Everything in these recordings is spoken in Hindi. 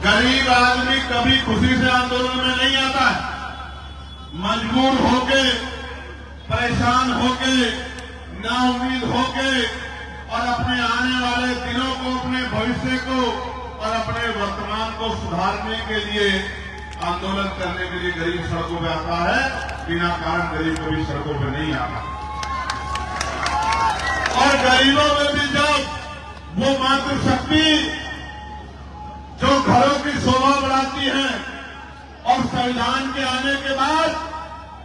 गरीब आदमी कभी खुशी से आंदोलन में नहीं आता है। मजबूर होके, परेशान होके, नाउम्मीद होके और अपने आने वाले दिनों को, अपने भविष्य को और अपने वर्तमान को सुधारने के लिए आंदोलन करने के लिए गरीब सड़कों पे आता है। बिना कारण गरीब कभी सड़कों पे नहीं आता। और गरीबों में भी जब वो मातृशक्ति जो घरों की शोभा बढ़ाती है और संविधान के आने के बाद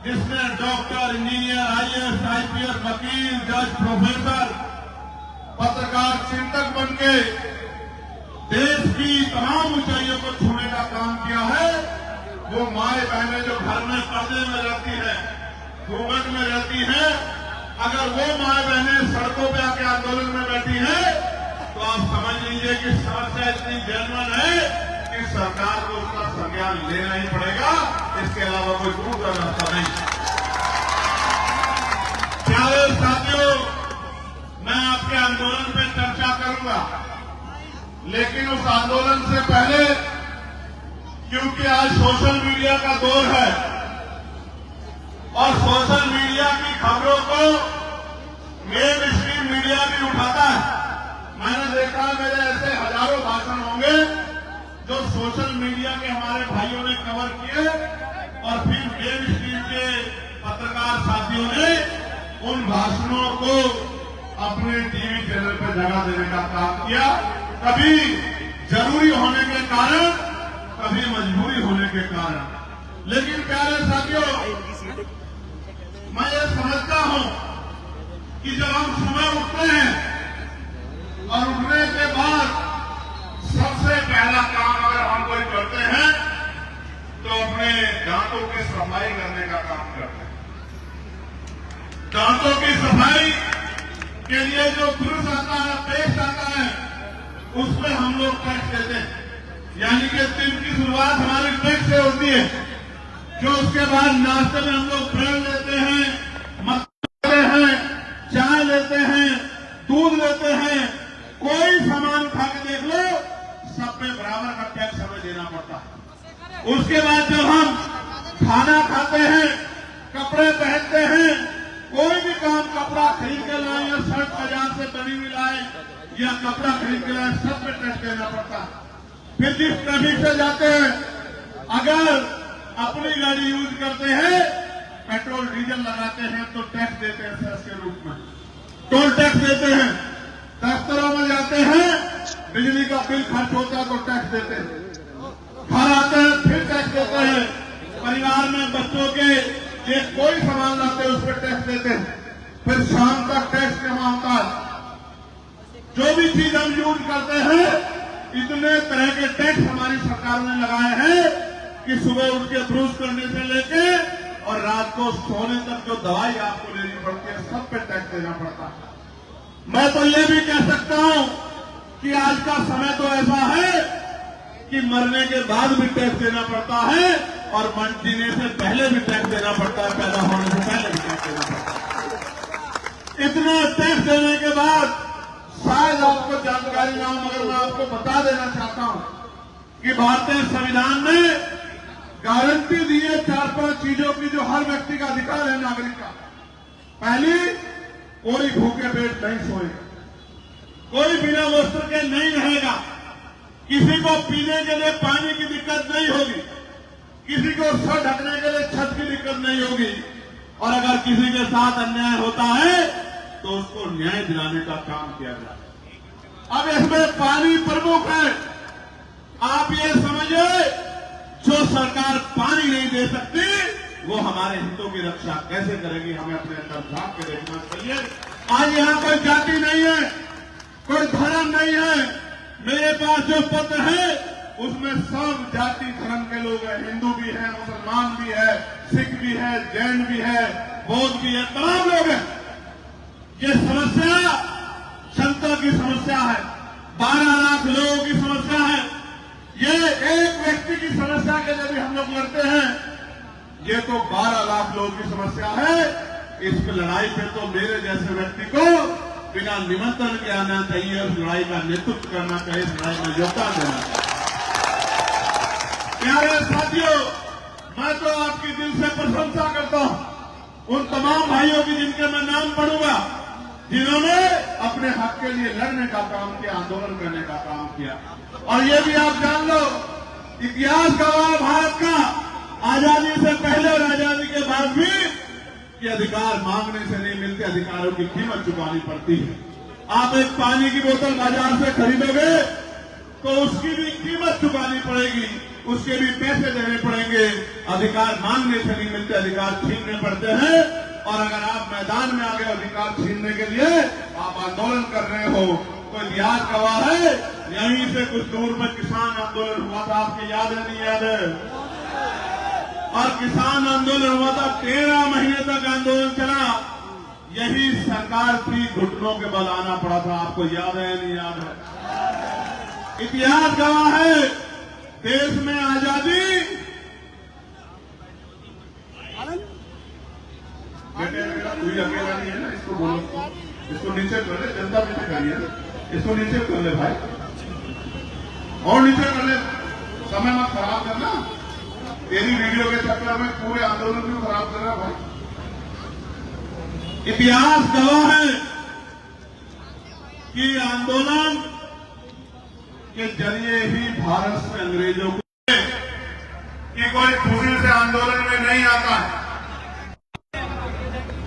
जिसने डॉक्टर, इंजीनियर, आईएएस, आईपीएस, वकील, जज, प्रोफेसर, पत्रकार, चिंतक बनके देश की तमाम ऊंचाइयों को छूने का काम किया है, वो माए बहनें जो घर में पर्दे में रहती है, घूंघट में रहती है, अगर वो माए बहनें सड़कों पे आके आंदोलन में बैठी है तो आप समझ लीजिए कि समस्या इतनी जेन्युइन है कि सरकार को उसका संज्ञान लेना ही पड़ेगा। इसके अलावा कोई दूसरा रास्ता नहीं। प्यारे साथियों, मैं आपके आंदोलन पे चर्चा करूंगा, लेकिन उस आंदोलन से पहले, क्योंकि आज सोशल मीडिया का दौर है और सोशल मीडिया की खबरों को मेन स्ट्रीम मीडिया भी उठाता है। मैंने देखा मेरे ऐसे हजारों भाषण होंगे जो सोशल मीडिया के हमारे भाइयों ने कवर किए और फिर मेन स्ट्रीम के पत्रकार साथियों ने उन भाषणों को अपने टीवी चैनल पर जगह देने का काम किया। कभी जरूरी होने के कारण, कभी मजबूरी होने के कारण। लेकिन प्यारे साथियों, मैं ये समझता हूं कि जब हम सुबह उठते हैं और उठने के बाद सबसे पहला काम अगर हम कोई करते हैं तो अपने दांतों की सफाई करने का काम करते हैं। दांतों की सफाई के लिए जो ब्रश आता है, पेस्ट आता है, उसमें हम लोग टैक्स देते हैं। यानी कि दिन की शुरुआत हमारी टैक्स से होती है, जो उसके बाद नाश्ते में हम लोग ब्रेड लेते हैं, मक्खन लेते हैं, चाय लेते हैं, दूध लेते हैं। कोई सामान खा के देख लो, सब पे बराबर का टैक्स हमें देना पड़ता है। उसके बाद जब हम खाना खाते हैं, कपड़े पहनते हैं, कोई भी काम, कपड़ा खरीद के लाए या शर्ट बाजार से बनी हुई लाए या कपड़ा खरीद के लाए, सब पे टैक्स देना पड़ता है। फिर जिस ट्रैफिक से जाते हैं, अगर अपनी गाड़ी यूज करते हैं, पेट्रोल डीजल लगाते हैं तो टैक्स देते हैं सेस के रूप में, टोल टैक्स देते हैं। दफ्तरों में जाते हैं, बिजली का बिल खर्च होता है तो टैक्स देते हैं। घर आते हैं फिर टैक्स देते हैं। परिवार में बच्चों के ये कोई सामान लाते हैं उस पर टैक्स देते हैं। फिर शाम तक टैक्स जमा होता है। जो भी चीज हम यूज करते हैं, इतने तरह के टैक्स हमारी सरकार ने लगाए हैं कि सुबह उठ के ब्रश करने से लेके और रात को सोने तक जो दवाई आपको लेनी पड़ती है, सब पे टैक्स देना पड़ता है। मैं तो ये भी कह सकता हूं कि आज का समय तो ऐसा है कि मरने के बाद भी टैक्स देना पड़ता है और जीने से पहले भी टैक्स देना पड़ता है, पैदा होने से पहले भी टैक्स देना पड़ता है। इतना टैक्स देने के बाद शायद आपको जानकारी ना हो, मगर मैं आपको बता देना चाहता हूं कि भारतीय संविधान ने गारंटी दी है 4-5 चीजों की जो हर व्यक्ति का अधिकार है, नागरिक का। पहली, कोई भूखे पेट नहीं सोएगा, कोई बिना वस्त्र के नहीं रहेगा, किसी को पीने के लिए पानी की दिक्कत नहीं होगी, किसी को सर ढकने के लिए छत की दिक्कत नहीं होगी, और अगर किसी के साथ अन्याय होता है तो उसको न्याय दिलाने का काम किया जाए। अब इसमें पानी प्रमुख है। आप ये समझिए, जो सरकार पानी नहीं दे सकती वो हमारे हितों की रक्षा कैसे करेगी, हमें अपने अंदर झांक के देखना चाहिए। आज यहाँ कोई जाति नहीं है, कोई धर्म नहीं है। मेरे पास जो पत्र है उसमें सब जाति धर्म के लोग हैं। हिंदू भी है, मुसलमान भी है, सिख भी है, जैन भी है, बौद्ध भी है, तमाम लोग हैं। ये समस्या जनता की समस्या है, 12 लाख लोगों की समस्या है। ये एक व्यक्ति की समस्या के लिए भी हम लोग लड़ते हैं, ये तो 12 लाख लोगों की समस्या है। इस लड़ाई पे तो मेरे जैसे व्यक्ति को बिना निमंत्रण के आना चाहिए, उस लड़ाई का नेतृत्व करना चाहिए, इस लड़ाई में योगदान देना चाहिए। प्यारे साथियों, मैं तो आपकी दिल से प्रशंसा करता हूं उन तमाम भाइयों की जिनके मैं नाम पढ़ूंगा, जिन्होंने अपने हक के लिए लड़ने का काम किया, आंदोलन करने का काम किया। और ये भी आप जान लो, इतिहास गवाह भारत का आजादी से पहले और आजादी के बाद भी कि अधिकार मांगने से नहीं मिलते, अधिकारों की कीमत चुकानी पड़ती है। आप एक पानी की बोतल बाजार से खरीदोगे तो उसकी भी कीमत चुकानी पड़ेगी, उसके भी पैसे देने पड़ेंगे। अधिकार मांगने से नहीं मिलते, अधिकार छीनने पड़ते हैं। और अगर आप मैदान में आ गए अधिकार छीनने के लिए, आप आंदोलन कर रहे हो, तो इतिहास गवाह है। यहीं से कुछ दूर में किसान आंदोलन हुआ था, आपको याद है नहीं याद है? और किसान आंदोलन हुआ था, 13 महीने तक आंदोलन चला। यही सरकार थी, घुटनों के बल आना पड़ा था, आपको याद है नहीं याद है? इतिहास गवाह है, देश में आजादी बेटे कोई अकेला नहीं है ना, इसको बोलो, इसको नीचे कर ले, जनता नीचे करिए, इसको नीचे कर ले भाई, और नीचे कर ले, समय मत खराब करना। तेरी वीडियो के चक्कर में पूरे आंदोलन को खराब कर रहा है भाई। इतिहास गवाह है कि आंदोलन के जरिए ही भारत से अंग्रेजों को कि कोई खुशी से आंदोलन में नहीं आता है।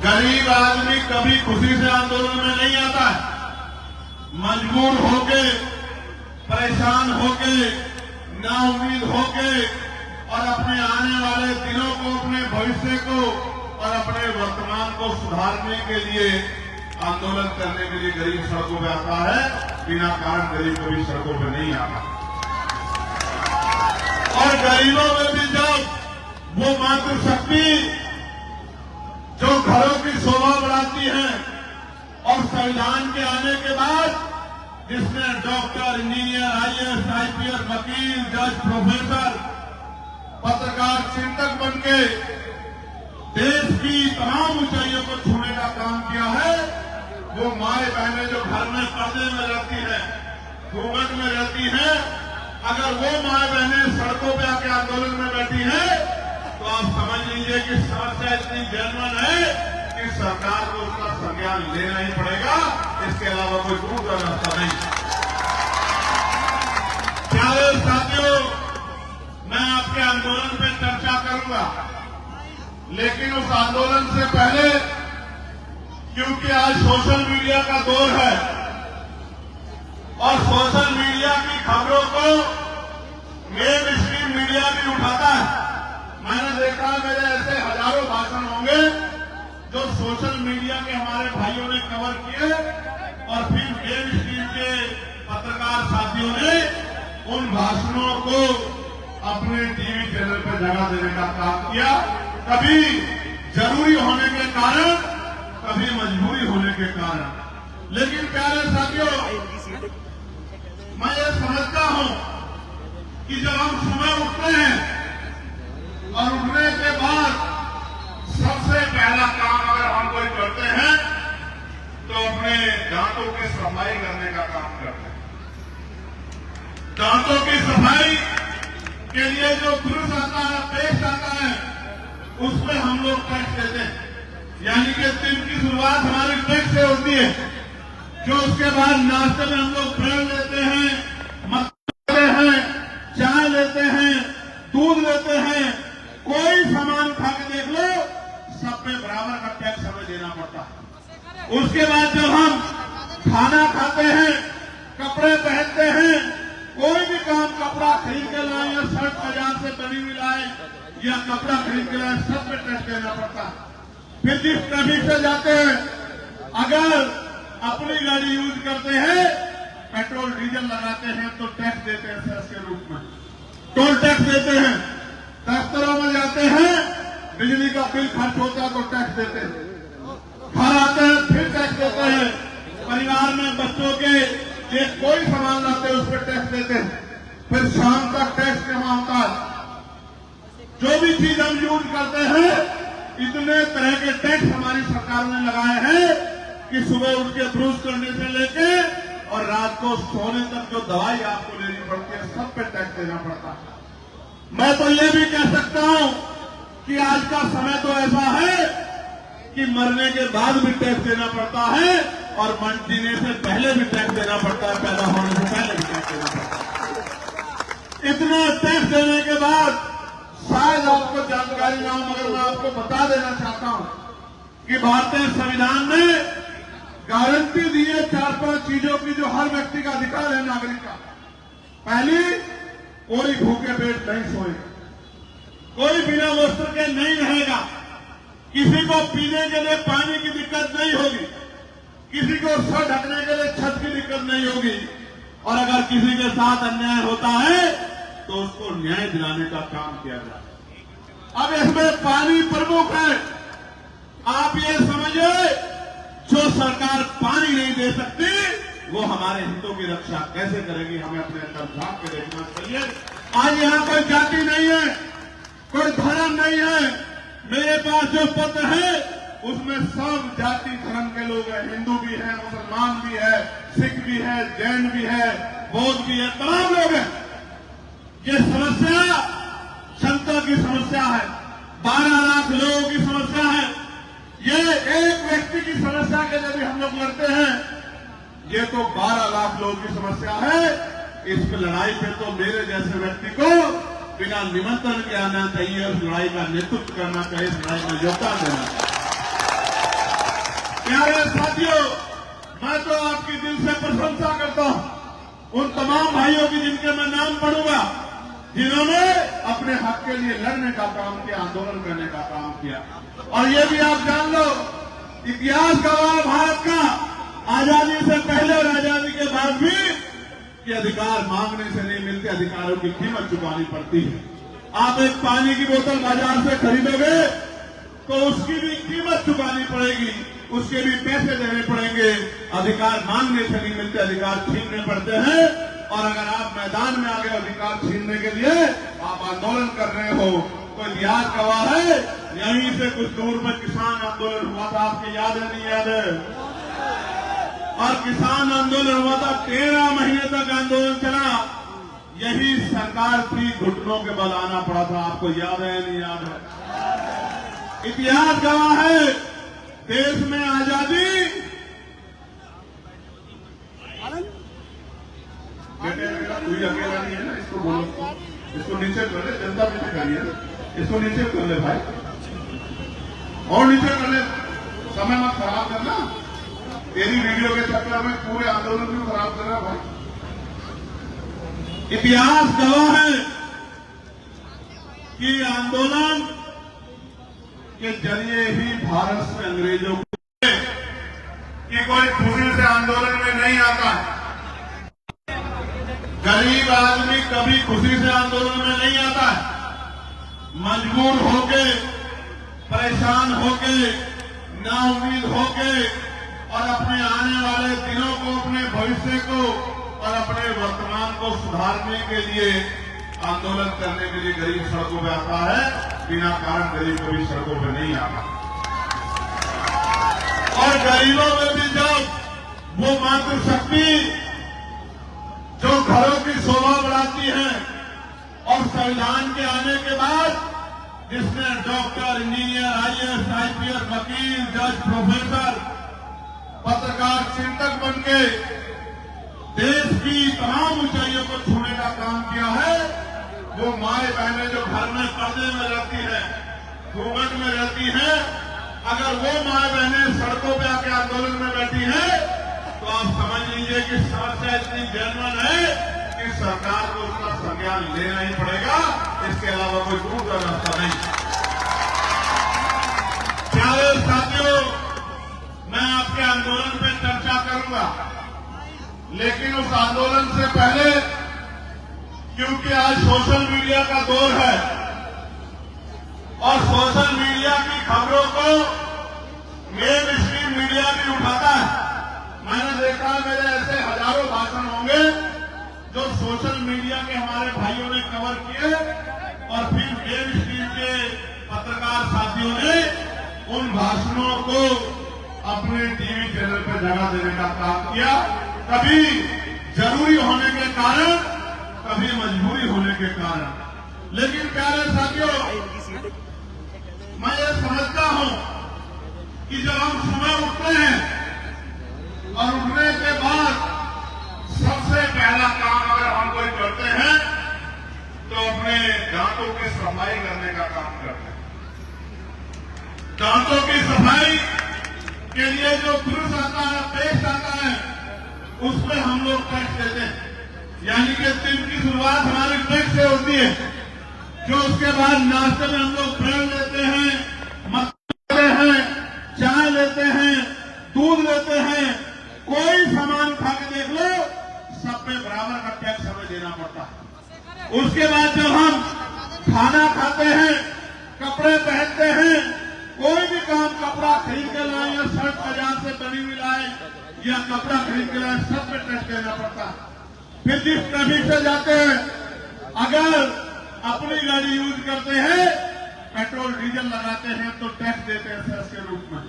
गरीब आदमी कभी खुशी से आंदोलन में नहीं आता है। मजबूर होके, परेशान होके, नाउम्मीद होके और अपने आने वाले दिनों को, अपने भविष्य को और अपने वर्तमान को सुधारने के लिए आंदोलन करने के लिए गरीब सड़कों पे आता है। बिना कारण गरीब कभी सड़कों पे नहीं आता। और गरीबों में भी जब वो मातृशक्ति जो घरों की शोभा बढ़ाती है, और संविधान के आने के बाद जिसमें डॉक्टर, इंजीनियर, IAS, IPS, वकील, जज, प्रोफेसर, पत्रकार, चिंतक बनके देश की तमाम ऊंचाइयों को छूने का काम किया है, वो माए बहनें जो घर में पर्दे में रहती है, घूंघट में रहती हैं, अगर वो माए बहनें सड़कों पे आके आंदोलन में बैठी हैं, तो आप समझ लीजिए कि समस्या इतनी जेन्युइन है कि सरकार को उसका संज्ञान लेना ही पड़ेगा। इसके अलावा कोई दूसरा रास्ता नहीं। प्यारे साथियों, मैं आपके आंदोलन पे चर्चा करूंगा, लेकिन उस आंदोलन से पहले, क्योंकि आज सोशल मीडिया का दौर है और सोशल मीडिया की खबरों को मेन स्ट्रीम मीडिया भी उठाता है। मैंने देखा मेरे ऐसे हजारों भाषण होंगे जो सोशल मीडिया के हमारे भाइयों ने कवर किए और फिर मेन स्ट्रीम के पत्रकार साथियों ने उन भाषणों को अपने टीवी चैनल पर जगह देने का काम किया, कभी जरूरी होने के कारण, कभी मजबूरी होने के कारण। लेकिन प्यारे साथियों, मैं ये समझता हूं कि जब हम सुबह उठते हैं और उठने के बाद सबसे पहला काम अगर हम कोई करते हैं तो अपने दांतों की सफाई करने का काम करते हैं। दांतों की सफाई के लिए जो ब्रश आता है, पेस्ट आता है, उसमें हम लोग टैक्स देते हैं। यानी कि दिन की शुरुआत हमारी टैक्स से होती है, जो उसके बाद नाश्ते में हम लोग ब्रेड लेते हैं, मक्खन लेते हैं, चाय लेते हैं, दूध लेते हैं, कोई सामान खा के देख लो, सब पे बराबर का टैक्स हमें देना पड़ता है। उसके बाद जब हम खाना खाते हैं, कपड़े पहनते हैं, कोई भी काम, कपड़ा खरीद के लाए या शर्ट बाजार से बनी हुई लाए या कपड़ा खरीद के लाए, सब पे टैक्स देना पड़ता है। फिर जिस ट्रैफिक से जाते हैं, अगर अपनी गाड़ी यूज करते हैं, पेट्रोल डीजल लगाते हैं तो टैक्स देते हैं सेस के रूप में, टोल टैक्स देते हैं। दफ्तरों में जाते हैं, बिजली का बिल खर्च होता है तो टैक्स देते हैं। घर आते हैं फिर टैक्स देते हैं। परिवार में बच्चों के लिए कोई सामान लाते हैं उस पर टैक्स देते हैं। फिर शाम तक टैक्स जमा होता है। जो भी चीज हम यूज करते हैं, इतने तरह के टैक्स हमारी सरकार ने लगाए हैं कि सुबह उठ के ब्रूश करने से लेके और रात को सोने तक जो दवाई आपको लेनी पड़ती है, सब पे टैक्स देना पड़ता है। मैं तो ये भी कह सकता हूं कि आज का समय तो ऐसा है कि मरने के बाद भी टैक्स देना पड़ता है और जीने से पहले भी टैक्स देना पड़ता है, पैदा होने से पहले भी टैक्स देना पड़ता है। इतना टैक्स देने के बाद शायद आपको जानकारी ना हो, मगर मैं आपको बता देना चाहता हूं कि भारतीय संविधान ने गारंटी दी है 4-5 चीजों की जो हर व्यक्ति का अधिकार है, नागरिक का। पहली, कोई भूखे पेट नहीं सोएगा, कोई बिना वस्त्र के नहीं रहेगा, किसी को पीने के लिए पानी की दिक्कत नहीं होगी, किसी को सर ढकने के लिए छत की दिक्कत नहीं होगी, और अगर किसी के साथ अन्याय होता है तो उसको न्याय दिलाने का काम किया जाए। अब इसमें पानी प्रमुख है। आप ये समझिए, जो सरकार पानी नहीं दे सकती वो हमारे हितों की रक्षा कैसे करेगी, हमें अपने अंदर झांक के देखना चाहिए। आज यहां कोई जाति नहीं है, कोई धर्म नहीं है। मेरे पास जो पत्र है उसमें सब जाति धर्म के लोग हैं, हिंदू भी है, मुसलमान भी है, सिख भी है, जैन भी है, बौद्ध भी है, तमाम लोग हैं। ये समस्या जनता की समस्या है, 12 लाख लोगों की समस्या है। ये एक व्यक्ति की समस्या के लिए भी हम लोग लड़ते हैं, ये तो 12 लाख लोगों की समस्या है। इस लड़ाई पे तो मेरे जैसे व्यक्ति को बिना निमंत्रण के आना चाहिए, उस लड़ाई का नेतृत्व करना चाहिए, इस लड़ाई में योगदान देना चाहिए। प्यारे साथियों, मैं तो आपकी दिल से प्रशंसा करता हूं उन तमाम भाइयों की जिनके मैं नाम पढ़ूंगा, जिन्होंने अपने हक के लिए लड़ने का काम किया, आंदोलन करने का काम किया। और ये भी आप जान लो, इतिहास गवाह भारत का आजादी से पहले और आजादी के बाद भी कि अधिकार मांगने से नहीं मिलते, अधिकारों की कीमत चुकानी पड़ती है। आप एक पानी की बोतल बाजार से खरीदोगे तो उसकी भी कीमत चुकानी पड़ेगी, उसके भी पैसे देने पड़ेंगे। अधिकार मांगने से नहीं मिलते, अधिकार छीनने पड़ते हैं। और अगर आप मैदान में आ गए अधिकार छीनने के लिए, आप आंदोलन कर रहे हो, तो इतिहास गवाह है। यहीं से कुछ दूर पर किसान आंदोलन हुआ था, आपको याद है नहीं याद है? और किसान आंदोलन हुआ था, 13 महीने तक आंदोलन चला। यही सरकार थी, घुटनों के बल आना पड़ा था, आपको याद है नहीं याद है? इतिहास गवाह है, देश में आजादी बेटे मेरा कोई अकेला नहीं है ना, इसको बोलो, इसको नीचे कर ले, जनता पीछे करिए, इसको नीचे कर ले भाई, और नीचे कर ले, समय मत खराब करना। तेरी वीडियो के चक्कर में पूरे आंदोलन को खराब कर रहा भाई। इतिहास गवाह है कि आंदोलन के जरिए ही भारत से अंग्रेजों को कि कोई खुशी से आंदोलन में नहीं आता है। गरीब आदमी कभी खुशी से आंदोलन में नहीं आता है। मजबूर होके, परेशान होके, नाउम्मीद होके और अपने आने वाले दिनों को, अपने भविष्य को और अपने वर्तमान को सुधारने के लिए आंदोलन करने के लिए गरीब सड़कों पे आता है। बिना कारण गरीब कभी सड़कों पे नहीं आता। और गरीबों में भी जब वो मातृशक्ति जो घरों की शोभा बढ़ाती है, और संविधान के आने के बाद जिसने डॉक्टर, इंजीनियर, IAS, IPS, वकील, जज, प्रोफेसर, पत्रकार, चिंतक बनके देश की तमाम ऊंचाइयों को छूने का काम किया है, वो माए बहनें जो घर में पर्दे में रहती हैं, घूंघट में रहती हैं, अगर वो माए बहनें सड़कों पे आके आंदोलन में बैठी हैं, तो आप समझ लीजिए कि समस्या इतनी जेन्युइन है कि सरकार को उसका संज्ञान लेना ही पड़ेगा, इसके अलावा कोई दूसरा रास्ता नहीं। प्यारे साथियों, मैं आपके आंदोलन पे चर्चा करूंगा, लेकिन उस आंदोलन से पहले, क्योंकि आज सोशल मीडिया का दौर है और सोशल मीडिया की खबरों को मेन स्ट्रीम मीडिया भी उठाता है। मैंने देखा मेरे ऐसे हजारों भाषण होंगे जो सोशल मीडिया के हमारे भाइयों ने कवर किए और फिर मेन स्ट्रीम के पत्रकार साथियों ने उन भाषणों को अपने टीवी चैनल पर जगह देने का काम किया, कभी जरूरी होने के कारण, कभी मजबूरी होने के कारण। लेकिन प्यारे साथियों, मैं ये समझता हूं कि जब हम सुबह उठते हैं और उठने के बाद सबसे पहला काम अगर हम कोई करते हैं तो अपने दांतों की सफाई करने का काम करते हैं। दांतों की सफाई के लिए जो ब्रश आता है, पेस्ट आता है, उसमें हम लोग टैक्स देते हैं। यानी कि दिन की शुरुआत हमारी टैक्स से होती है, जो उसके बाद नाश्ते में हम लोग ब्रेड लेते हैं, मक्खन लेते हैं, चाय लेते हैं, दूध लेते हैं, कोई सामान खा के देख लो, सब पे बराबर का टैक्स हमें देना पड़ता है। उसके बाद जब हम खाना खाते हैं, कपड़े पहनते हैं, कोई भी काम, कपड़ा खरीद के लाए या शर्ट बाजार से बनी हुई लाए या कपड़ा खरीद के लाए, सब पे टैक्स देना पड़ता है। फिर जिस ट्रैफिक से जाते हैं, अगर अपनी गाड़ी यूज करते हैं, पेट्रोल डीजल लगाते हैं तो टैक्स देते हैं सेस के रूप में,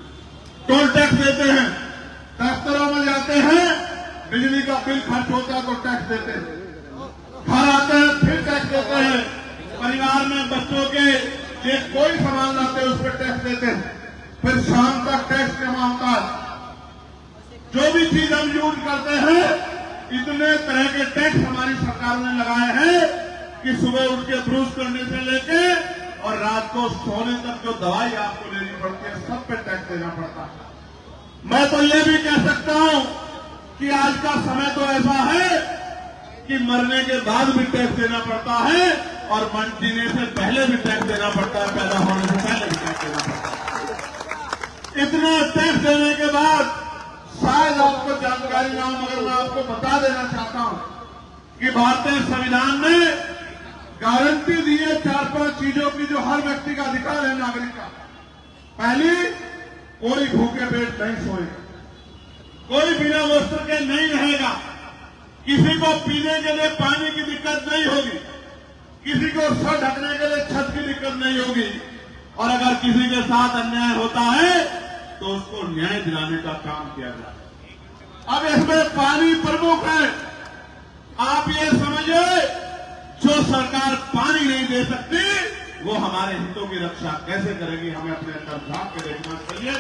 टोल टैक्स देते हैं। दफ्तरों में जाते हैं, बिजली का बिल खर्च होता है तो टैक्स देते हैं। घर आते हैं फिर टैक्स देते हैं। परिवार में बच्चों के लिए कोई सामान लाते हैं उस पर टैक्स देते हैं। फिर शाम तक टैक्स जमा होता है। जो भी चीज हम यूज करते हैं, इतने तरह के टैक्स हमारी सरकार ने लगाए हैं कि सुबह उठ के ब्रश करने से लेके और रात को सोने तक जो दवाई आपको लेनी पड़ती है, सब पे टैक्स देना पड़ता है। मैं तो ये भी कह सकता हूं कि आज का समय तो ऐसा है कि मरने के बाद भी टैक्स देना पड़ता है और जीने से पहले भी टैक्स देना पड़ता है, पैदा होने से पहले भी टैक्स देना पड़ता है। इतना टैक्स देने के बाद शायद आपको जानकारी ना हो, मगर मैं आपको बता देना चाहता हूं कि भारतीय संविधान ने गारंटी दी है 4-5 चीजों की जो हर व्यक्ति का अधिकार है, नागरिक का। पहली, कोई भूखे पेट नहीं सोएगा, कोई बिना वस्त्र के नहीं रहेगा, किसी को पीने के लिए पानी की दिक्कत नहीं होगी, किसी को सर ढकने के लिए छत की दिक्कत नहीं होगी, और अगर किसी के साथ अन्याय होता है तो उसको न्याय दिलाने का काम किया जाए। अब इसमें पानी प्रमुख है। आप ये समझिए, जो सरकार पानी नहीं दे सकती, वो हमारे हितों की रक्षा कैसे करेगी, हमें अपने अंदर झांक के देखना चाहिए।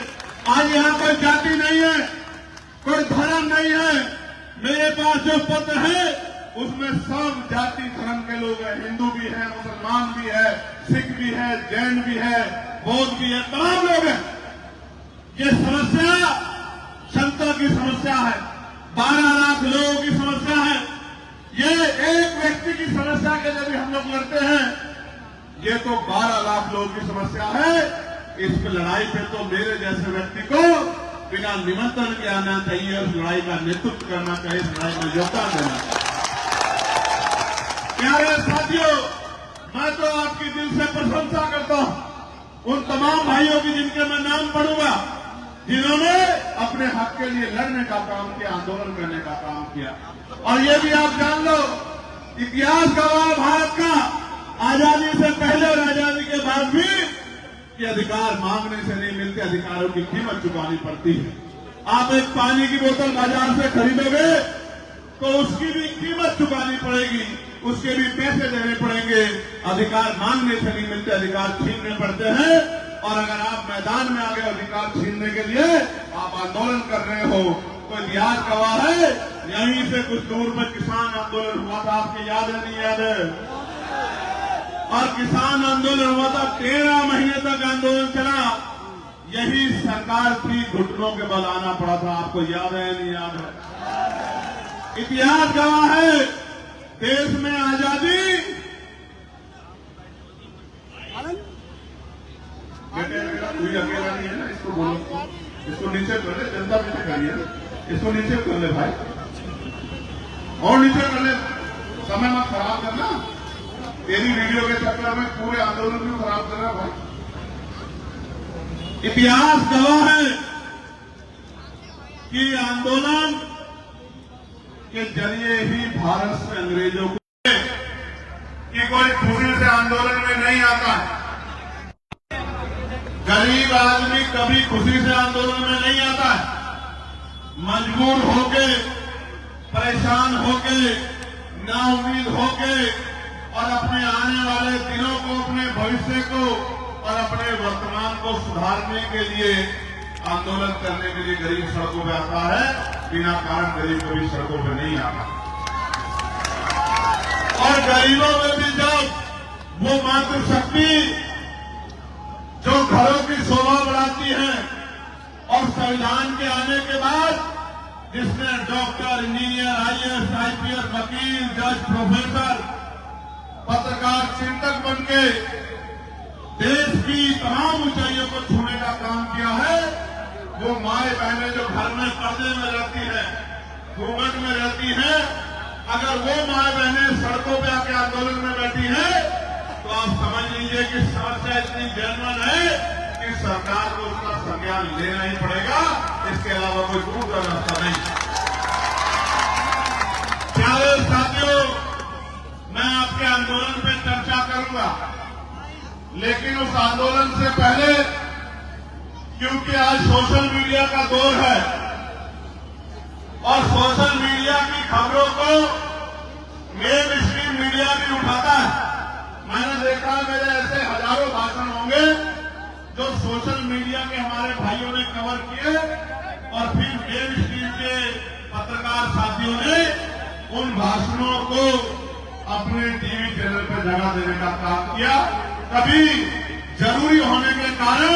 आज यहां कोई जाति नहीं है, कोई धर्म नहीं है। मेरे पास जो पत्र है उसमें सब जाति धर्म के लोग हैं, हिंदू भी है, मुसलमान भी है, सिख भी है, जैन भी है, बौद्ध भी है, तमाम लोग हैं। ये समस्या जनता की समस्या है, 12 लाख लोगों की समस्या है। ये एक व्यक्ति की समस्या के लिए भी हम लोग लड़ते हैं, ये तो 12 लाख लोगों की समस्या है। इस लड़ाई पे तो मेरे जैसे व्यक्ति को बिना निमंत्रण के आना चाहिए, उस लड़ाई का नेतृत्व करना चाहिए, इस लड़ाई में योगदान देना चाहिए। प्यारे साथियों, मैं तो आपकी दिल से प्रशंसा करता हूं उन तमाम भाइयों की जिनके मैं नाम पढ़ूंगा, जिन्होंने अपने हक के लिए लड़ने का काम किया, आंदोलन करने का काम किया। और ये भी आप जान लो, इतिहास गवाह भारत का आजादी से पहले और आजादी के बाद भी कि अधिकार मांगने से नहीं मिलते, अधिकारों की कीमत चुकानी पड़ती है। आप एक पानी की बोतल बाजार से खरीदोगे तो उसकी भी कीमत चुकानी पड़ेगी, उसके भी पैसे देने पड़ेंगे। अधिकार मांगने से नहीं मिलते, अधिकार छीनने पड़ते हैं। और अगर आप मैदान में आ गए अधिकार छीनने के लिए, आप आंदोलन कर रहे हो, तो इतिहास गवाह है। यहीं से कुछ दूर में किसान आंदोलन हुआ था, आपको याद है नहीं याद है? और किसान आंदोलन हुआ था, 13 महीने तक आंदोलन चला। यही सरकार थी, घुटनों के बल आना पड़ा था, आपको याद है नहीं याद है? इतिहास गवाह है, देश में आजादी, कोई अकेला नहीं है ना, इसको बोलो, इसको नीचे कर ले, जनता पीछे करिए, इसको नीचे कर ले भाई, और नीचे कर ले, समय मत खराब करना। तेरी वीडियो के चक्कर में पूरे आंदोलन को खराब कर रहा भाई। इतिहास गवाह है कि आंदोलन के जरिए ही भारत से अंग्रेजों को, कि कोई दूसरे से आंदोलन में नहीं आता। गरीब आदमी कभी खुशी से आंदोलन में नहीं आता है। मजबूर होके, परेशान होके, नाउम्मीद होके और अपने आने वाले दिनों को, अपने भविष्य को और अपने वर्तमान को सुधारने के लिए आंदोलन करने के लिए गरीब सड़कों पे आता है। बिना कारण गरीब कभी सड़कों पे नहीं आता। और गरीबों में भी जब वो मातृशक्ति जो घरों की शोभा बढ़ाती है और संविधान के आने के बाद जिसने डॉक्टर, इंजीनियर, आईएएस, आईपीएस, वकील, जज, प्रोफेसर, पत्रकार, चिंतक बनके देश की तमाम ऊंचाइयों को छूने का काम किया है, वो माए बहनें जो घर में पर्दे में रहती हैं, घूंघट में रहती हैं, अगर वो माए बहनें सड़कों पे आके आंदोलन में बैठी हैं, तो आप समझ लीजिए कि समस्या इतनी जेन्युइन है कि सरकार को उसका संज्ञान लेना ही पड़ेगा। इसके अलावा कोई दूसरा रास्ता नहीं। प्यारे साथियों, मैं आपके आंदोलन पे चर्चा करूंगा, लेकिन उस आंदोलन से पहले, क्योंकि आज सोशल मीडिया का दौर है और सोशल मीडिया की खबरों को मेन स्ट्रीम मीडिया भी उठाता है। मैंने देखा मेरे ऐसे हजारों भाषण होंगे जो सोशल मीडिया के हमारे भाइयों ने कवर किए और फिर मेन स्ट्रीम के पत्रकार साथियों ने उन भाषणों को अपने टीवी चैनल पर जगह देने का काम किया। कभी जरूरी होने के कारण,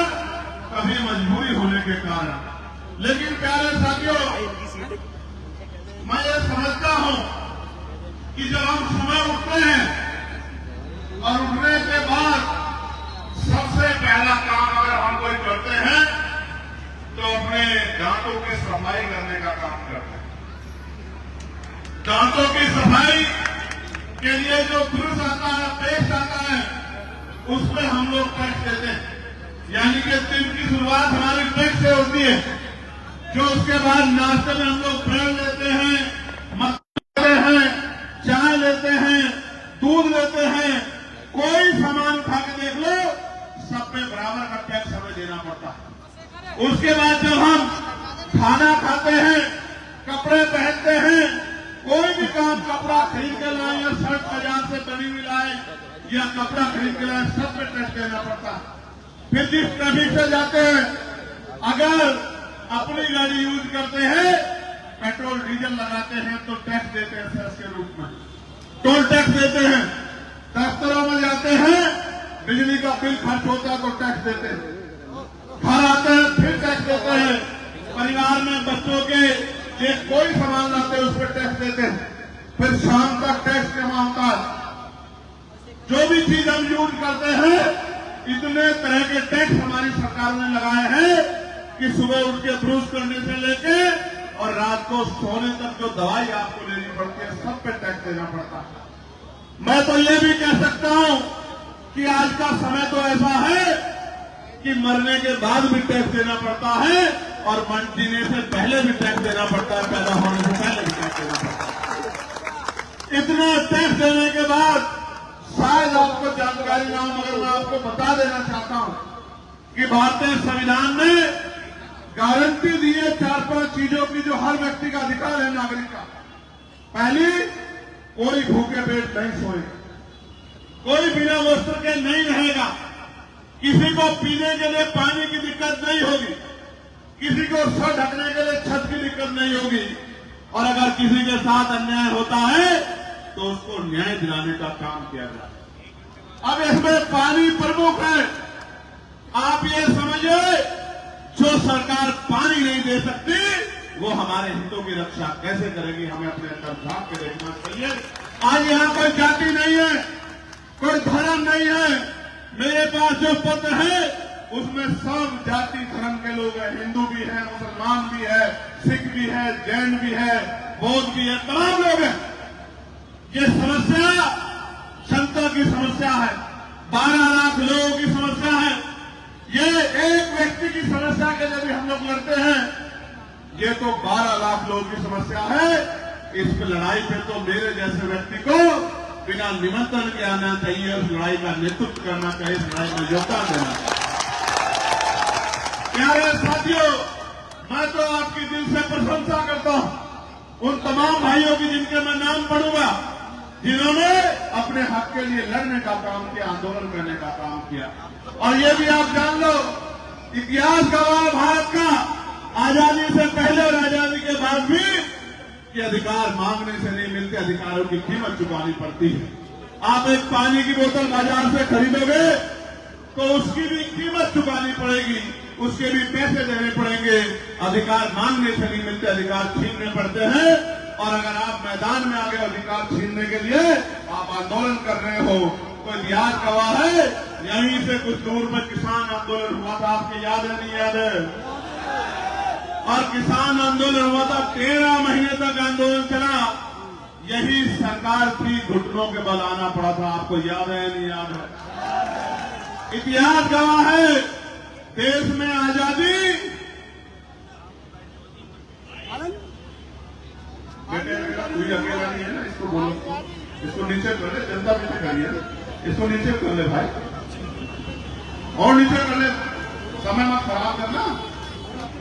कभी मजबूरी होने के कारण। लेकिन प्यारे साथियों, मैं ये समझता हूं कि जब हम सुबह उठते हैं और उठने के बाद सबसे पहला काम अगर हम कोई करते हैं तो अपने दांतों की सफाई करने का काम करते हैं। दांतों की सफाई के लिए जो ब्रश आता है, पेस्ट आता है, उसमें हम लोग टैक्स देते हैं। यानी कि दिन की शुरुआत हमारी टैक्स से होती है, जो उसके बाद नाश्ते में हम लोग ब्रेड लेते हैं, मक्खन लेते हैं, चाय लेते हैं, दूध लेते हैं, कोई सामान खा के देख लो, सब पे बराबर का टैक्स हमें देना पड़ता है। उसके बाद जब हम खाना खाते हैं, कपड़े पहनते हैं, कोई भी काम, कपड़ा खरीद के लाए या शर्ट बाजार से बनी हुई लाए या कपड़ा खरीद के लाए, सब पे टैक्स देना पड़ता है। फिर जिस ट्रैफिक से जाते हैं, अगर अपनी गाड़ी यूज करते हैं, पेट्रोल डीजल लगाते हैं तो टैक्स देते हैं सेस के रूप में, टोल टैक्स देते हैं। दफ्तरों में जाते हैं, बिजली का बिल खर्च होता है तो टैक्स देते हैं। घर आते हैं फिर टैक्स देते हैं। परिवार में बच्चों के लिए कोई सामान लाते हैं उस पर टैक्स देते हैं। फिर शाम तक टैक्स जमा होता है। जो भी चीज हम यूज करते हैं, इतने तरह के टैक्स हमारी सरकार ने लगाए हैं कि सुबह उठ के ब्रश करने से लेके और रात को सोने तक जो दवाई आपको लेनी पड़ती है, सब पे टैक्स देना पड़ता है। मैं तो ये भी कह सकता हूं कि आज का समय तो ऐसा है कि मरने के बाद भी टैक्स देना पड़ता है और जीने से पहले भी टैक्स देना पड़ता है, पैदा होने से पहले भी टैक्स देना पड़ता है। इतना टैक्स देने के बाद शायद आपको जानकारी ना हो, मगर मैं आपको बता देना चाहता हूं कि भारतीय संविधान ने गारंटी दी है 4-5 चीजों की जो हर व्यक्ति का अधिकार है, नागरिक का। पहली, कोई भूखे पेट नहीं सोएगा, कोई बिना वस्त्र के नहीं रहेगा, किसी को पीने के लिए पानी की दिक्कत नहीं होगी, किसी को सर ढकने के लिए छत की दिक्कत नहीं होगी, और अगर किसी के साथ अन्याय होता है तो उसको न्याय दिलाने का काम किया जाए। अब इसमें पानी प्रमुख है। आप ये समझिए, जो सरकार पानी नहीं दे सकती, वो हमारे हितों की रक्षा कैसे करेगी, हमें अपने अंदर झांक के देखना चाहिए। आज यहाँ कोई जाति नहीं है, कोई धर्म नहीं है। मेरे पास जो पत्र है उसमें सब जाति धर्म के लोग हैं, हिंदू भी है, मुसलमान भी है, सिख भी है, जैन भी है, बौद्ध भी है, तमाम लोग हैं। ये समस्या जनता की समस्या है, 12 लाख लोगों की समस्या है। ये एक व्यक्ति की समस्या के लिए भी हम लोग लड़ते हैं, ये तो 12 लाख लोगों की समस्या है। इस लड़ाई पे तो मेरे जैसे व्यक्ति को बिना निमंत्रण के आना चाहिए, उस लड़ाई का नेतृत्व करना चाहिए, इस लड़ाई में योगदान देना चाहिए। प्यारे साथियों, मैं तो आपकी दिल से प्रशंसा करता हूं उन तमाम भाइयों की जिनके मैं नाम पढ़ूंगा, जिन्होंने अपने हक के लिए लड़ने का काम किया, आंदोलन करने का काम किया। और ये भी आप जान लो, इतिहास गवाह है भारत का, आजादी से पहले और आजादी के बाद भी, कि अधिकार मांगने से नहीं मिलते, अधिकारों की कीमत चुकानी पड़ती है। आप एक पानी की बोतल बाजार से खरीदोगे तो उसकी भी कीमत चुकानी पड़ेगी, उसके भी पैसे देने पड़ेंगे। अधिकार मांगने से नहीं मिलते, अधिकार छीनने पड़ते हैं। और अगर आप मैदान में आ गए अधिकार छीनने के लिए, आप आंदोलन कर रहे हो, तो इतिहास गवाह है। यहीं से कुछ दूर में किसान आंदोलन हुआ था, आपको याद है नहीं याद है? और किसान आंदोलन हुआ था, 13 महीने तक आंदोलन चला। यही सरकार थी, घुटनों के बल आना पड़ा था, आपको याद है नहीं याद है? इतिहास गवाह है, देश में आजादी, कोई अकेला नहीं है ना, इसको बोलो, इसको नीचे कर ले, जनता पीछे करिए, इसको नीचे कर ले भाई, और नीचे कर ले, समय मत खराब करना।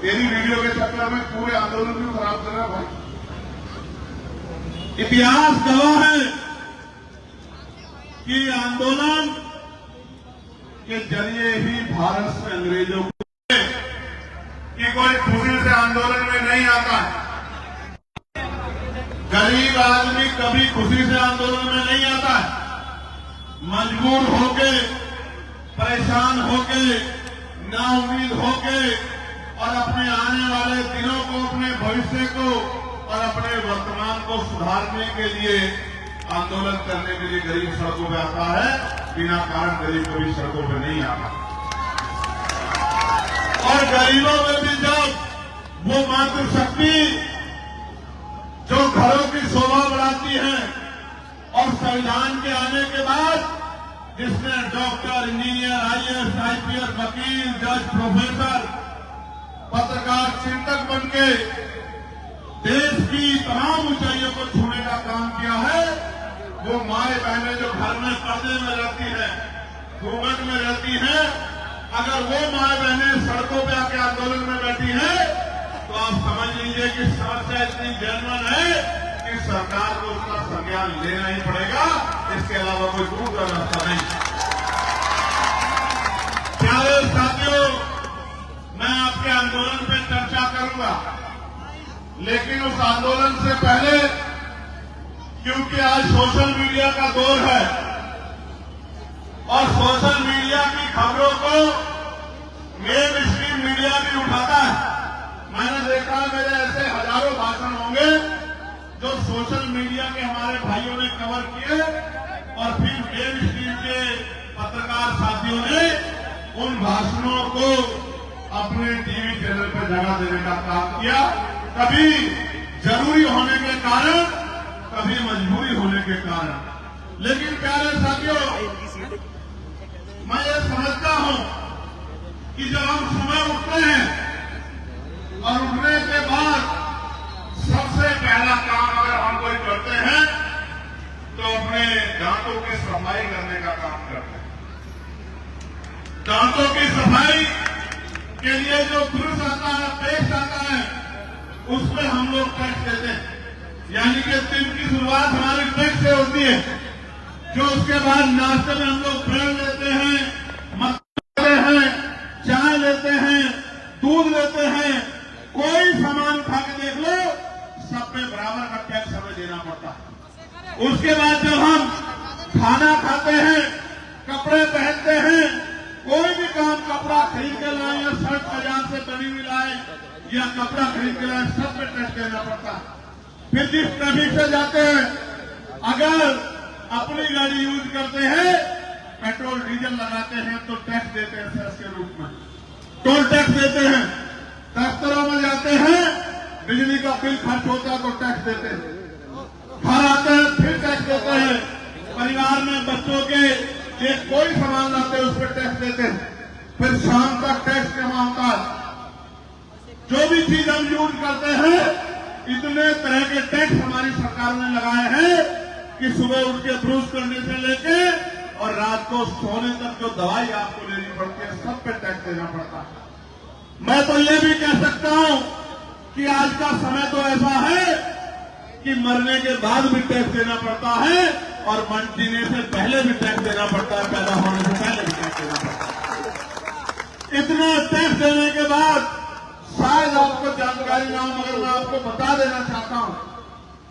तेरी वीडियो के चक्कर में पूरे आंदोलन भी खराब कर रहा भाई। इतिहास गवाह है कि आंदोलन के जरिए ही भारत से अंग्रेजों को, कि कोई खुशी से आंदोलन में नहीं आता है। गरीब आदमी कभी खुशी से आंदोलन में नहीं आता है। मजबूर होके, परेशान होके, नाउम्मीद होके, और अपने आने वाले दिनों को, अपने भविष्य को और अपने वर्तमान को सुधारने के लिए, आंदोलन करने के लिए गरीब सड़कों पे आता है। बिना कारण गरीब कभी सड़कों पे नहीं आता। और गरीबों में भी जब वो मातृशक्ति जो घरों की शोभा बढ़ाती है, और संविधान के आने के बाद जिसने डॉक्टर, इंजीनियर, आईएएस, आईपीएस, वकील, जज, प्रोफेसर, पत्रकार, चिंतक बनके देश की तमाम ऊंचाइयों को छूने का काम किया है, वो माए बहनें जो घर में पर्दे में रहती हैं, घूंघट में रहती हैं, अगर वो माए बहनें सड़कों पे आके आंदोलन में बैठी हैं, तो आप समझ लीजिए कि समस्या इतनी जेन्युइन है कि सरकार को उसका संज्ञान लेना ही पड़ेगा। इसके अलावा कोई दूसरा रास्ता नहीं। प्यारे साथियों, मैं आपके आंदोलन पे चर्चा करूंगा, लेकिन उस आंदोलन से पहले, क्योंकि आज सोशल मीडिया का दौर है और सोशल मीडिया की खबरों को मेन स्ट्रीम मीडिया भी उठाता है। मैंने देखा, मेरे ऐसे हजारों भाषण होंगे जो सोशल मीडिया के हमारे भाइयों ने कवर किए, और फिर मेन स्ट्रीम के पत्रकार साथियों ने उन भाषणों को अपने टीवी चैनल पर जगह देने का काम किया। कभी जरूरी होने के कारण, कभी मजबूरी होने के कारण। लेकिन प्यारे साथियों, मैं ये समझता हूं कि जब हम सुबह उठते हैं और उठने के बाद सबसे पहला काम अगर हम कोई करते हैं तो अपने दांतों की सफाई करने का काम करते हैं। दांतों की सफाई के लिए जो ब्रश आता है, पेस्ट आता है, उसमें हम लोग टैक्स देते हैं। यानी कि दिन की शुरुआत हमारी टैक्स से होती है, जो उसके बाद नाश्ते में हम लोग ब्रेड लेते हैं, मक्खन लेते हैं, चाय लेते हैं, दूध लेते हैं, कोई सामान खा के देख लो, सब पे बराबर का टैक्स हमें देना पड़ता है। उसके बाद जब हम खाना खाते हैं, कपड़े पहनते हैं, कोई भी काम, कपड़ा खरीद के लाए या शर्ट बाजार से बनी हुई लाए या कपड़ा खरीद के लाए, सब पे टैक्स देना पड़ता है। फिर जिस ट्रैफिक से जाते हैं, अगर अपनी गाड़ी यूज करते हैं, पेट्रोल डीजल लगाते हैं, तो टैक्स देते हैं सेस के रूप में, टोल टैक्स देते हैं। दफ्तरों में जाते हैं, बिजली का बिल खर्च होता है तो टैक्स देते हैं। घर आते हैं फिर टैक्स देते हैं। परिवार में बच्चों के एक कोई सामान लाते हैं, उस पर टैक्स देते हैं। फिर शाम तक टैक्स जमा होता है। जो भी चीज हम यूज करते हैं, इतने तरह के टैक्स हमारी सरकार ने लगाए हैं कि सुबह उठ के ब्रश करने से लेके और रात को सोने तक जो दवाई आपको लेनी पड़ती है, सब पे टैक्स देना पड़ता है। मैं तो ये भी कह सकता हूं कि आज का समय तो ऐसा है कि मरने के बाद भी टैक्स देना पड़ता है और जीने से पहले भी टैक्स देना पड़ता है, पैदा होने से पहले भी टैक्स देना पड़ता है। इतना टैक्स देने के बाद शायद आपको जानकारी ना हो, मगर मैं आपको बता देना चाहता हूं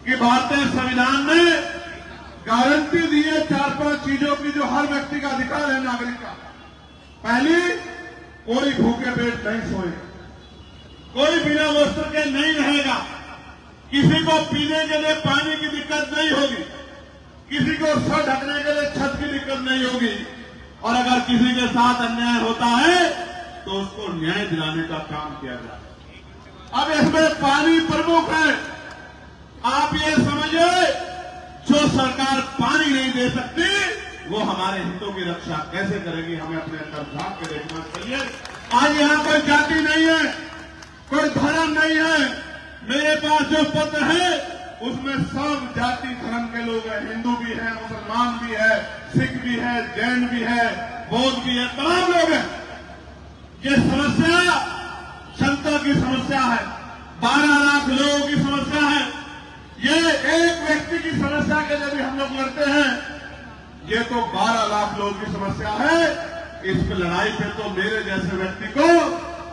कि भारतीय संविधान ने गारंटी दी है 4-5 चीजों की जो हर व्यक्ति का अधिकार है, नागरिक का। पहली, कोई भूखे पेट नहीं सोएगा, कोई बिना वस्त्र के नहीं रहेगा, किसी को पीने के लिए पानी की दिक्कत नहीं होगी, किसी को सर ढकने के लिए छत की दिक्कत नहीं होगी, और अगर किसी के साथ अन्याय होता है तो उसको न्याय दिलाने का काम किया जाए। अब इसमें पानी प्रमुख है। आप ये समझिए, जो सरकार पानी नहीं दे सकती वो हमारे हितों की रक्षा कैसे करेगी, हमें अपने अंदर झांक के देखना चाहिए। आज यहां कोई जाति नहीं है, कोई धर्म नहीं है। मेरे पास जो पत्र है उसमें सब जाति धर्म के लोग हैं, हिंदू भी है, मुसलमान भी है, सिख भी है, जैन भी है, बौद्ध भी है, तमाम लोग हैं। ये समस्या जनता की समस्या है, 12 लाख लोगों की समस्या है। ये एक व्यक्ति की समस्या के लिए भी हम लोग लड़ते हैं, ये तो 12 लाख लोगों की समस्या है। इस लड़ाई पे तो मेरे जैसे व्यक्ति को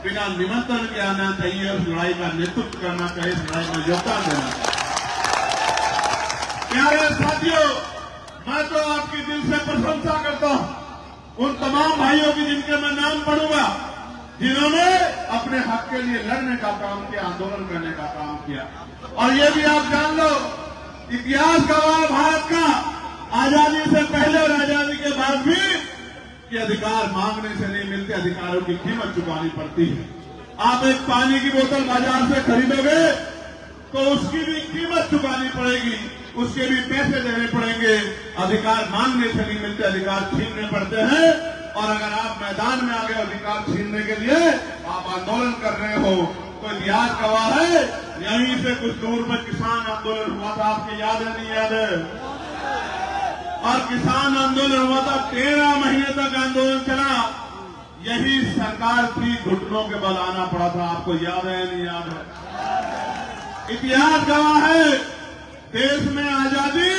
बिना निमंत्रण के आना चाहिए, उस लड़ाई का नेतृत्व करना चाहिए, इस लड़ाई में योगदान देना चाहिए। प्यारे साथियों, मैं तो आपकी दिल से प्रशंसा करता हूं उन तमाम भाइयों की जिनके मैं नाम पढ़ूंगा, जिन्होंने अपने हक के लिए लड़ने का काम किया, आंदोलन करने का काम किया। और ये भी आप जान लो, इतिहास गवाह भारत का आजादी से पहले और आजादी के बाद भी कि अधिकार मांगने से नहीं मिलते, अधिकारों की कीमत चुकानी पड़ती है। आप एक पानी की बोतल बाजार से खरीदोगे तो उसकी भी कीमत चुकानी पड़ेगी, उसके भी पैसे देने पड़ेंगे। अधिकार मांगने से नहीं मिलते, अधिकार छीनने पड़ते हैं। और अगर आप मैदान में आ गए अधिकार छीनने के लिए, आप आंदोलन कर रहे हो, तो इतिहास गवाह है। यहीं से कुछ दूर में किसान आंदोलन हुआ था, आपको याद है नहीं याद है? और किसान आंदोलन हुआ था, 13 महीने तक आंदोलन चला। यही सरकार थी, घुटनों के बल आना पड़ा था, आपको याद है नहीं याद है? इतिहास गवाह है, देश में आजादी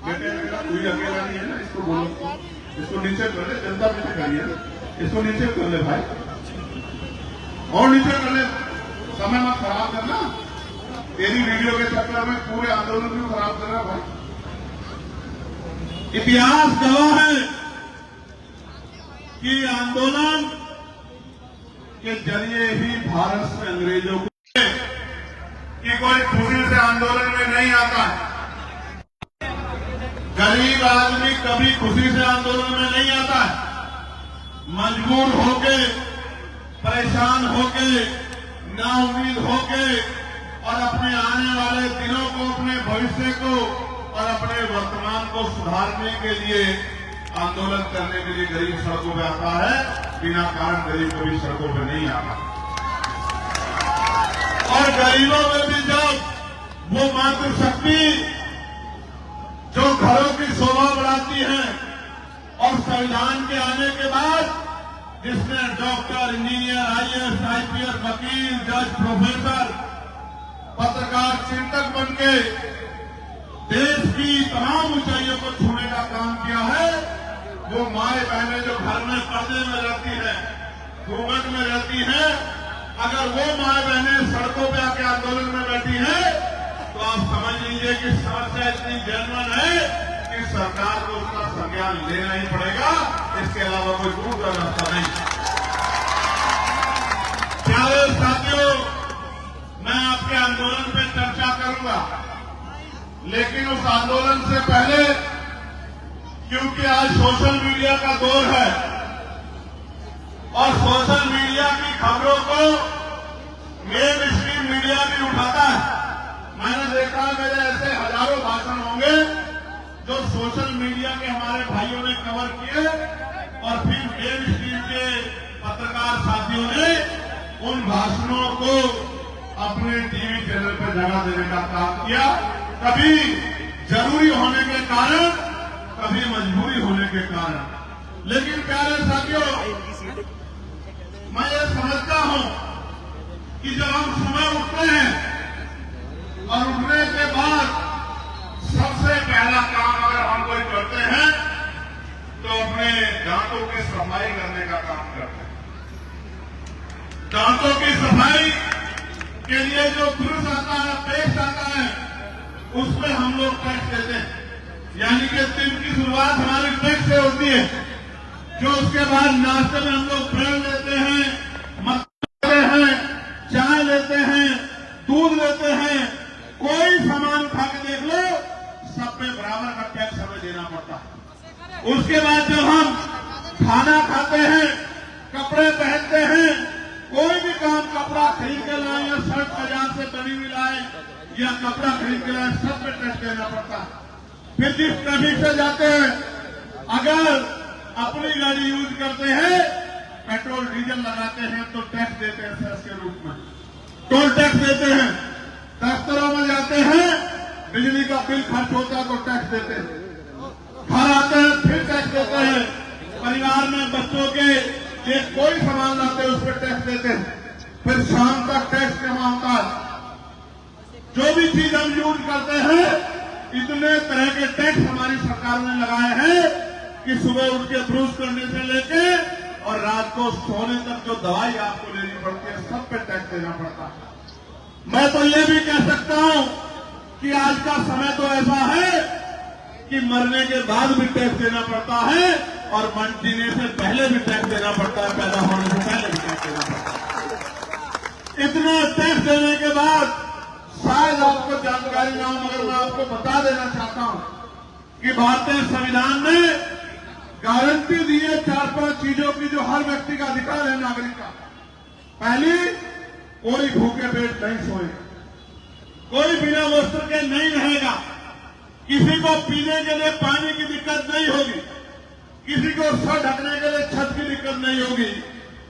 कोई अकेला नहीं है ना, इसको बोलो, इसको नीचे कर ले, जनता नीचे करिए, इसको नीचे कर ले भाई, और नीचे कर ले, समय मत खराब करना। तेरी वीडियो के चक्कर में पूरे आंदोलन भी खराब कर रहा भाई। इतिहास गवाह है कि आंदोलन के जरिए ही भारत से अंग्रेजों को, कि कोई खुशी से आंदोलन में नहीं आता है। गरीब आदमी कभी खुशी से आंदोलन में नहीं आता है। मजबूर होके, परेशान होके, नाउम्मीद होके और अपने आने वाले दिनों को, अपने भविष्य को और अपने वर्तमान को सुधारने के लिए आंदोलन करने के लिए गरीब सड़कों पे आता है। बिना कारण गरीब कभी सड़कों पे नहीं आता। और गरीबों में भी जब वो मातृशक्ति जो घरों की शोभा बढ़ाती है, और संविधान के आने के बाद जिसने डॉक्टर, इंजीनियर, आईएएस, आईपीएस, वकील, जज, प्रोफेसर, पत्रकार, चिंतक बनके देश की तमाम ऊंचाइयों को छूने का काम किया है, वो माए बहनें जो घर में पर्दे में रहती है, घूंघट में रहती है, अगर वो माए बहनें सड़कों पे आके आंदोलन में बैठी है तो आप समझ लीजिए कि समस्या इतनी जेन्युइन है कि सरकार को उसका संज्ञान लेना ही पड़ेगा, इसके अलावा कोई दूसरा रास्ता नहीं। प्यारे साथियों, मैं आपके आंदोलन पे चर्चा करूंगा, लेकिन उस आंदोलन से पहले, क्योंकि आज सोशल मीडिया का दौर है और सोशल मीडिया की खबरों को मेन स्ट्रीम मीडिया भी उठाता है। मैंने देखा मेरे ऐसे हजारों भाषण होंगे जो सोशल मीडिया के हमारे भाइयों ने कवर किए और फिर मेन स्ट्रीम के पत्रकार साथियों ने उन भाषणों को अपने टीवी चैनल पर जगह देने का काम किया। कभी जरूरी होने के कारण, कभी मजबूरी होने के कारण, लेकिन प्यारे साथियों, मैं ये समझता हूं कि जब हम सुबह उठते हैं और उठने के बाद सबसे पहला काम अगर हम कोई करते हैं तो अपने दांतों की सफाई करने का काम करते हैं। दांतों की सफाई के लिए जो ब्रश आता है, पेस्ट आता है, उसमें हम लोग टैक्स देते हैं। यानी कि दिन की शुरुआत हमारी टैक्स से होती है, जो उसके बाद नाश्ते में हम लोग ब्रेड लेते हैं, मक्खन लेते हैं, चाय लेते हैं, दूध लेते हैं। कोई सामान खा के देख लो, सब पे बराबर का टैक्स हमें देना पड़ता है। उसके बाद जब हम खाना खाते हैं, कपड़े पहनते हैं, कोई भी काम, कपड़ा खरीद के लाए या शर्ट बाजार से बनी हुई लाए या कपड़ा खरीद के लाए, सब पे टैक्स देना पड़ता है। फिर जिस ट्रैफिक से जाते हैं, अगर अपनी गाड़ी यूज करते हैं, पेट्रोल डीजल लगाते हैं तो टैक्स देते हैं सेस के रूप में, टोल टैक्स देते हैं। दफ्तरों में जाते हैं, बिजली का बिल खर्च होता है तो टैक्स देते हैं। घर आते हैं फिर टैक्स देते हैं। परिवार में बच्चों के लिए कोई सामान लाते हैं उस पर टैक्स देते हैं। फिर शाम तक टैक्स जमा होता है। जो भी चीज हम यूज करते हैं, इतने तरह के टैक्स हमारी सरकार ने लगाए हैं कि सुबह उठ के ब्रश करने से लेके और रात को सोने तक जो दवाई आपको लेनी पड़ती है, सब पे टैक्स देना पड़ता है। मैं तो ये भी कह सकता हूं कि आज का समय तो ऐसा है कि मरने के बाद भी टैक्स देना पड़ता है और जीने से पहले भी टैक्स देना पड़ता है, पैदा होने से पहले भी टैक्स देना पड़ता है। इतना टैक्स देने के बाद शायद आपको जानकारी ना हो, मगर मैं आपको बता देना चाहता हूं कि भारतीय संविधान ने गारंटी दी है 4-5 चीजों की जो हर व्यक्ति का अधिकार है, नागरिक का। पहली, कोई भूखे पेट नहीं सोए, कोई बिना वस्त्र के नहीं रहेगा, किसी को पीने के लिए पानी की दिक्कत नहीं होगी, किसी को सर ढकने के लिए छत की दिक्कत नहीं होगी,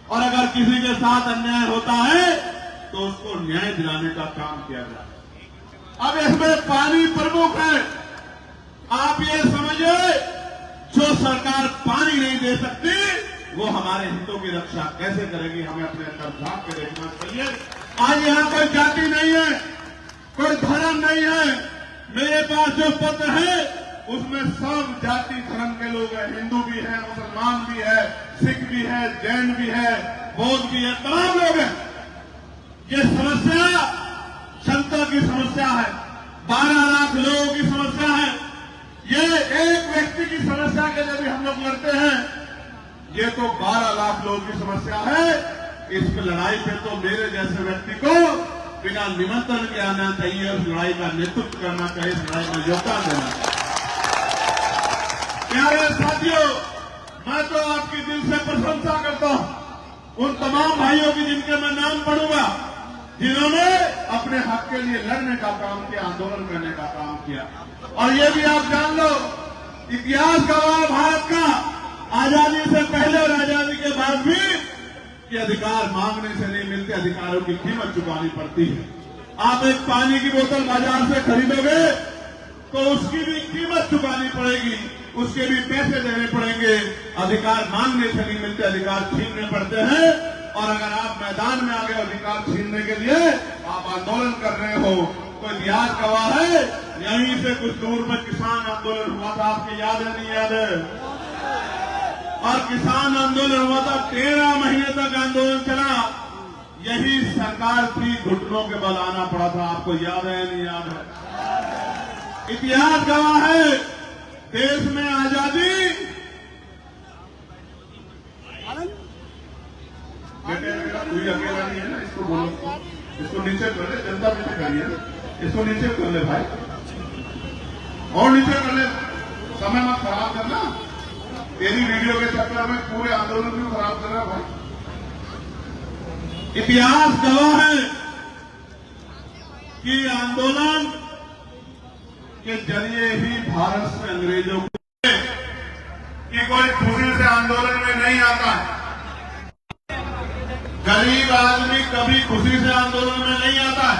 और अगर किसी के साथ अन्याय होता है तो उसको न्याय दिलाने का काम किया जाए। अब इसमें पानी प्रमुख है। आप ये समझिए, जो सरकार पानी नहीं दे सकती वो हमारे हितों की रक्षा कैसे करेगी, हमें अपने अंदर झांक के देखना चाहिए। आज यहाँ कोई जाति नहीं है, कोई धर्म नहीं है। मेरे पास जो पत्र है उसमें सब जाति धर्म के लोग हैं। हिंदू भी है, मुसलमान भी है, सिख भी है, जैन भी है, बौद्ध भी है, तमाम लोग हैं। ये समस्या जनता की समस्या है, 12 लाख लोगों की समस्या है। ये एक व्यक्ति की समस्या के लिए भी हम लोग लड़ते हैं, ये तो 12 लाख लोगों की समस्या है। इस लड़ाई पे तो मेरे जैसे व्यक्ति को बिना निमंत्रण के आना चाहिए, उस लड़ाई का नेतृत्व करना चाहिए, इस लड़ाई में योगदान देना चाहिए। प्यारे साथियों, मैं तो आपकी दिल से प्रशंसा करता हूं उन तमाम भाइयों की जिनके मैं नाम पढ़ूंगा, जिन्होंने अपने हक के लिए लड़ने का काम किया, आंदोलन करने का काम किया। और ये भी आप जान लो, इतिहास गवाह भारत का आजादी से पहले और आजादी के बाद भी कि अधिकार मांगने से नहीं मिलते, अधिकारों की कीमत चुकानी पड़ती है। आप एक पानी की बोतल बाजार से खरीदोगे तो उसकी भी कीमत चुकानी पड़ेगी, उसके भी पैसे देने पड़ेंगे। अधिकार मांगने से नहीं मिलते, अधिकार छीनने पड़ते हैं। और अगर आप मैदान में आ गए अधिकार छीनने के लिए, आप आंदोलन कर रहे हो, तो इतिहास गवाह है। यहीं से कुछ दूर में किसान आंदोलन हुआ था, आपको याद है नहीं याद है? और किसान आंदोलन हुआ था, 13 महीने तक आंदोलन चला। यही सरकार थी, घुटनों के बल आना पड़ा था, आपको याद है नहीं याद है? इतिहास गवाह है, देश में आजादी कोई अकेला नहीं है ना, इसको बोलो, इसको नीचे कर ले, जनता नीचे करिए, इसको नीचे कर ले भाई, और नीचे कर ले, समय मत खराब करना। तेरी वीडियो के चक्कर में पूरे आंदोलन को खराब कर रहा है भाई। इतिहास गवाह है कि आंदोलन के जरिए ही भारत से अंग्रेजों को कि कोई खुशी से आंदोलन में नहीं आता है। गरीब आदमी कभी खुशी से आंदोलन में नहीं आता है।